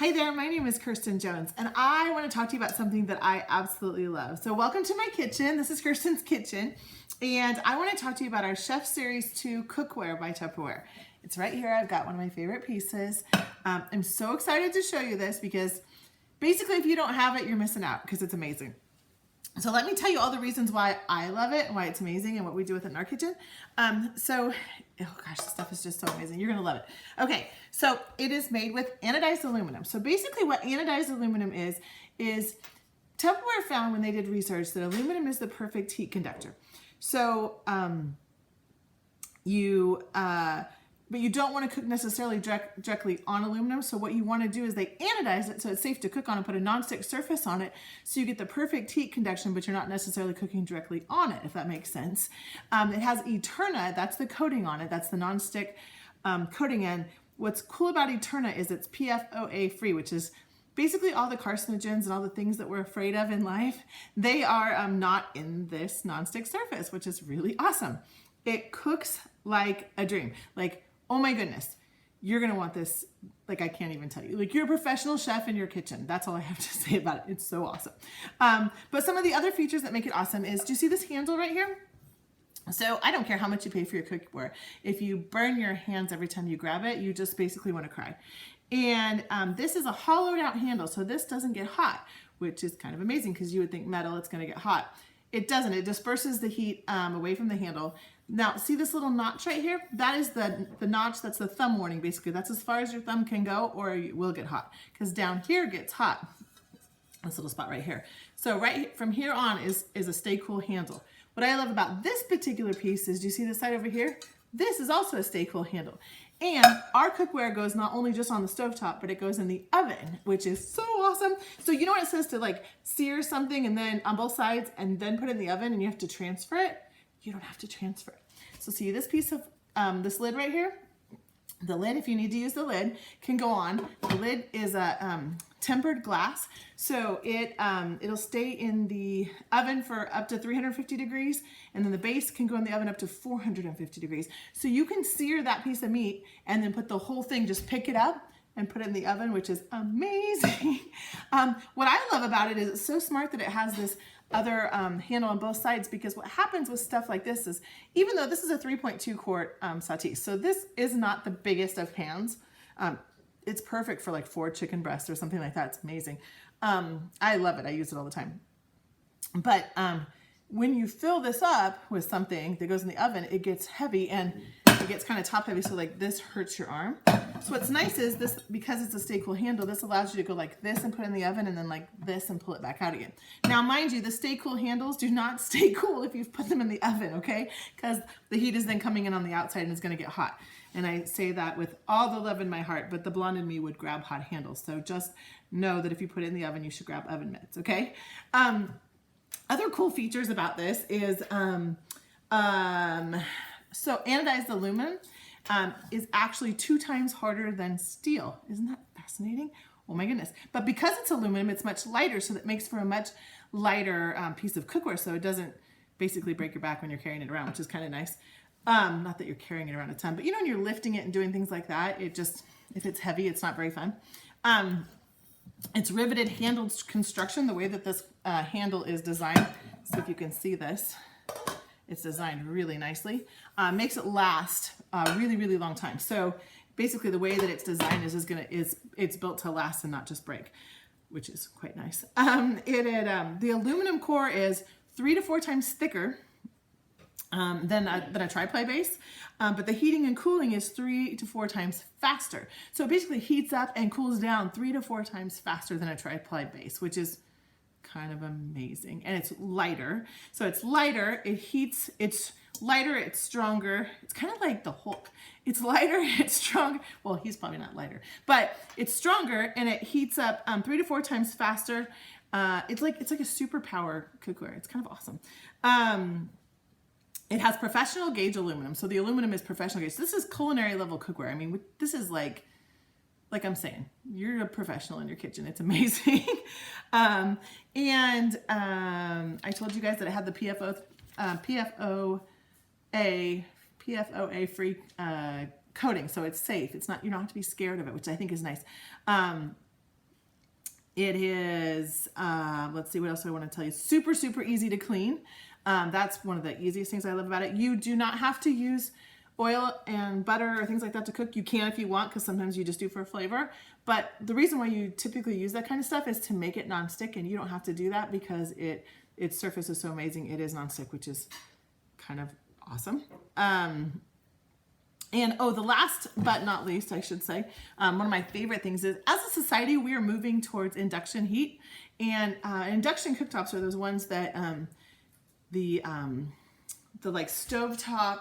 Hi there, my name is Kirsten Jones, and I want to talk to you about something that I absolutely love. So welcome to my kitchen. This is Kirsten's kitchen, and I want to talk to you about our Chef Series 2 Cookware by Tupperware. It's right here. I've got one of my favorite pieces. I'm so excited to show you this because basically if you don't have it, you're missing out because it's amazing. So let me tell you all the reasons why I love it and why it's amazing and what we do with it in our kitchen. Oh gosh, this stuff is just so amazing. You're gonna love it. Okay, so it is made with anodized aluminum. So basically what anodized aluminum is Tupperware found when they did research that aluminum is the perfect heat conductor. So but you don't want to cook necessarily directly on aluminum. So what you want to do is they anodize it so it's safe to cook on and put a nonstick surface on it so you get the perfect heat conduction, but you're not necessarily cooking directly on it, if that makes sense. It has Eterna, that's the coating on it, that's the nonstick coating. And what's cool about Eterna is it's PFOA free, which is basically all the carcinogens and all the things that we're afraid of in life. They are not in this nonstick surface, which is really awesome. It cooks like a dream. Like, oh my goodness, you're gonna want this, like I can't even tell you. Like you're a professional chef in your kitchen. That's all I have to say about it. It's so awesome. But some of the other features that make it awesome is, do you see this handle right here? So I don't care how much you pay for your cookware. If you burn your hands every time you grab it, you just basically wanna cry. And this is a hollowed out handle, so this doesn't get hot, which is kind of amazing because you would think metal, it's gonna get hot. It doesn't, it disperses the heat away from the handle. Now, see this little notch right here? That is the notch, that's the thumb warning, basically. That's as far as your thumb can go or it will get hot. Because down here gets hot. This little spot right here. So right from here on is a stay cool handle. What I love about this particular piece is, do you see this side over here? This is also a stay cool handle. And our cookware goes not only just on the stovetop, but it goes in the oven, which is so awesome. So you know what it says to like sear something and then on both sides and then put it in the oven and you have to transfer it? You don't have to transfer it. So see this piece of, this lid right here? The lid, if you need to use the lid, can go on. The lid is a tempered glass, so it'll stay in the oven for up to 350 degrees, and then the base can go in the oven up to 450 degrees. So you can sear that piece of meat and then put the whole thing, just pick it up and put it in the oven, which is amazing. What I love about it is it's so smart that it has this other handle on both sides, because what happens with stuff like this is, even though this is a 3.2 quart saute, so this is not the biggest of pans. It's perfect for like 4 chicken breasts or something like that. It's amazing. I love it. I use it all the time. But when you fill this up with something that goes in the oven, it gets heavy and it gets kind of top heavy. So like this hurts your arm. So what's nice is this, because it's a stay cool handle, this allows you to go like this and put it in the oven and then like this and pull it back out again. Now, mind you, the stay cool handles do not stay cool if you've put them in the oven, okay? Because the heat is then coming in on the outside and it's gonna get hot. And I say that with all the love in my heart, but the blonde in me would grab hot handles. So just know that if you put it in the oven, you should grab oven mitts, okay? Other cool features about this is, so anodized aluminum is actually 2 times harder than steel. Isn't that fascinating? Oh my goodness. But because it's aluminum, it's much lighter, so that makes for a much lighter piece of cookware, so it doesn't basically break your back when you're carrying it around, which is kind of nice. Not that you're carrying it around a ton, but you know when you're lifting it and doing things like that, it just, if it's heavy, it's not very fun. It's riveted handled construction, the way that this handle is designed. So if you can see this, it's designed really nicely. Makes it last a really, really long time. So basically the way that it's designed it's built to last and not just break, which is quite nice. The aluminum core is 3 to 4 times thicker than a tri-ply base, but the heating and cooling is 3 to 4 times faster. So it basically heats up and cools down 3 to 4 times faster than a tri-ply base, which is kind of amazing. And it's lighter. So it's lighter, it heats, it's lighter, it's stronger. It's kind of like the Hulk. It's lighter, it's stronger. Well, he's probably not lighter, but it's stronger and it heats up 3 to 4 times faster. It's like a superpower cookware. It's kind of awesome. It has professional gauge aluminum. So the aluminum is professional gauge. This is culinary level cookware. I mean, this is like I'm saying, you're a professional in your kitchen. It's amazing. I told you guys that it had the PFOA free coating, so it's safe. It's not, you don't have to be scared of it, which I think is nice. It is, let's see, what else do I want to tell you? Super, super easy to clean. That's one of the easiest things I love about it. You do not have to use oil and butter or things like that to cook. You can if you want, because sometimes you just do for flavor. But the reason why you typically use that kind of stuff is to make it nonstick, and you don't have to do that because its surface is so amazing. It is nonstick, which is kind of awesome. And the last but not least, I should say, one of my favorite things is, as a society, we are moving towards induction heat. And induction cooktops are those ones that the like stovetop,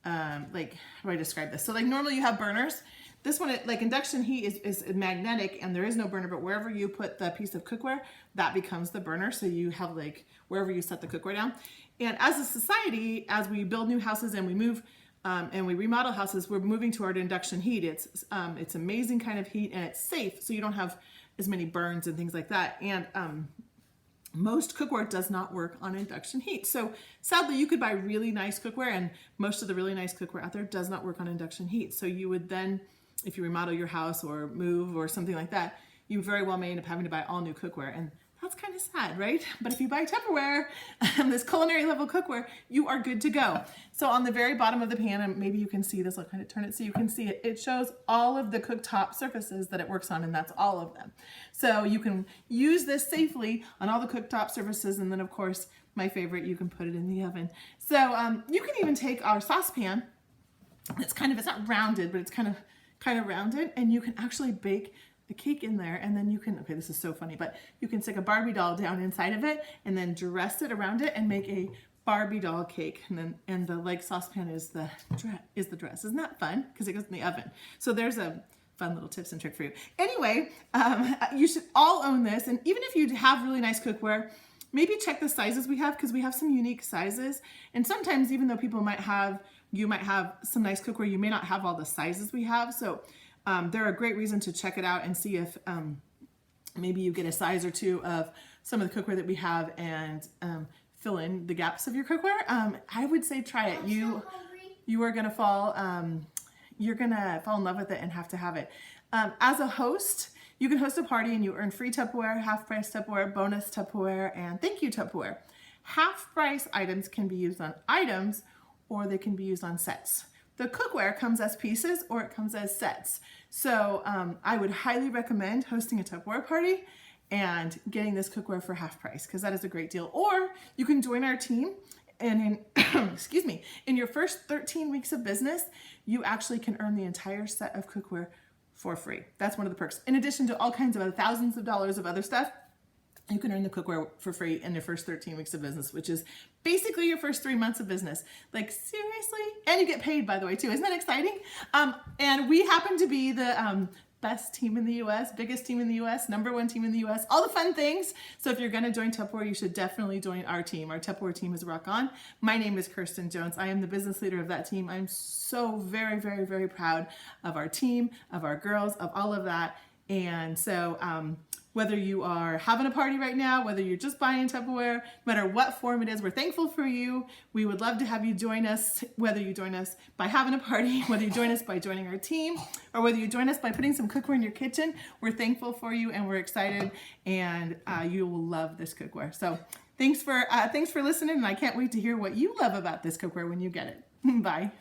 like, how do I describe this? So like normally you have burners. This one, like induction heat is magnetic and there is no burner, but wherever you put the piece of cookware, that becomes the burner. So you have like wherever you set the cookware down. And as a society, as we build new houses and we move and we remodel houses, we're moving toward induction heat. It's amazing kind of heat, and it's safe, so you don't have as many burns and things like that. And most cookware does not work on induction heat. So sadly, you could buy really nice cookware, and most of the really nice cookware out there does not work on induction heat. So you would then, if you remodel your house or move or something like that, you very well may end up having to buy all new cookware. And that's kind of sad, right? But if you buy Tupperware, this culinary level cookware, you are good to go. So on the very bottom of the pan, and maybe you can see this, I'll kind of turn it so you can see it. It shows all of the cooktop surfaces that it works on, and that's all of them. So you can use this safely on all the cooktop surfaces, and then of course, my favorite, you can put it in the oven. So you can even take our saucepan. It's not rounded, but it's kind of rounded, and you can actually bake the cake in there, and then you can, okay, this is so funny, but you can stick a Barbie doll down inside of it and then dress it around it and make a Barbie doll cake. And the like saucepan is the dress. Isn't that fun? Because it goes in the oven. So there's a fun little tips and trick for you. Anyway, you should all own this. And even if you have really nice cookware, maybe check the sizes we have, because we have some unique sizes. And sometimes, even though you might have some nice cookware, you may not have all the sizes we have. So they're a great reason to check it out and see if maybe you get a size or two of some of the cookware that we have, and fill in the gaps of your cookware. I would say try it. You are gonna fall you're gonna fall in love with it and have to have it. As a host, you can host a party and you earn free Tupperware, half price Tupperware, bonus Tupperware, and thank you Tupperware. Half price items can be used on items, or they can be used on sets. The cookware comes as pieces, or it comes as sets. So I would highly recommend hosting a Tupperware party and getting this cookware for half price, because that is a great deal. Or you can join our team, and excuse me, in your first 13 weeks of business, you actually can earn the entire set of cookware for free. That's one of the perks. In addition to all kinds of thousands of dollars of other stuff, you can earn the cookware for free in your first 13 weeks of business, which is basically your first 3 months of business. Like, seriously? And you get paid, by the way, too. Isn't that exciting? And we happen to be the best team in the US, biggest team in the US, #1 team in the US, all the fun things. So if you're going to join Tupperware, you should definitely join our team. Our Tupperware team is rock on. My name is Kirstin Jones. I am the business leader of that team. I'm so very, very, very proud of our team, of our girls, of all of that. And so whether you are having a party right now, whether you're just buying Tupperware, no matter what form it is, we're thankful for you. We would love to have you join us, whether you join us by having a party, whether you join us by joining our team, or whether you join us by putting some cookware in your kitchen. We're thankful for you, and we're excited, and you will love this cookware. So thanks for listening, and I can't wait to hear what you love about this cookware when you get it. Bye.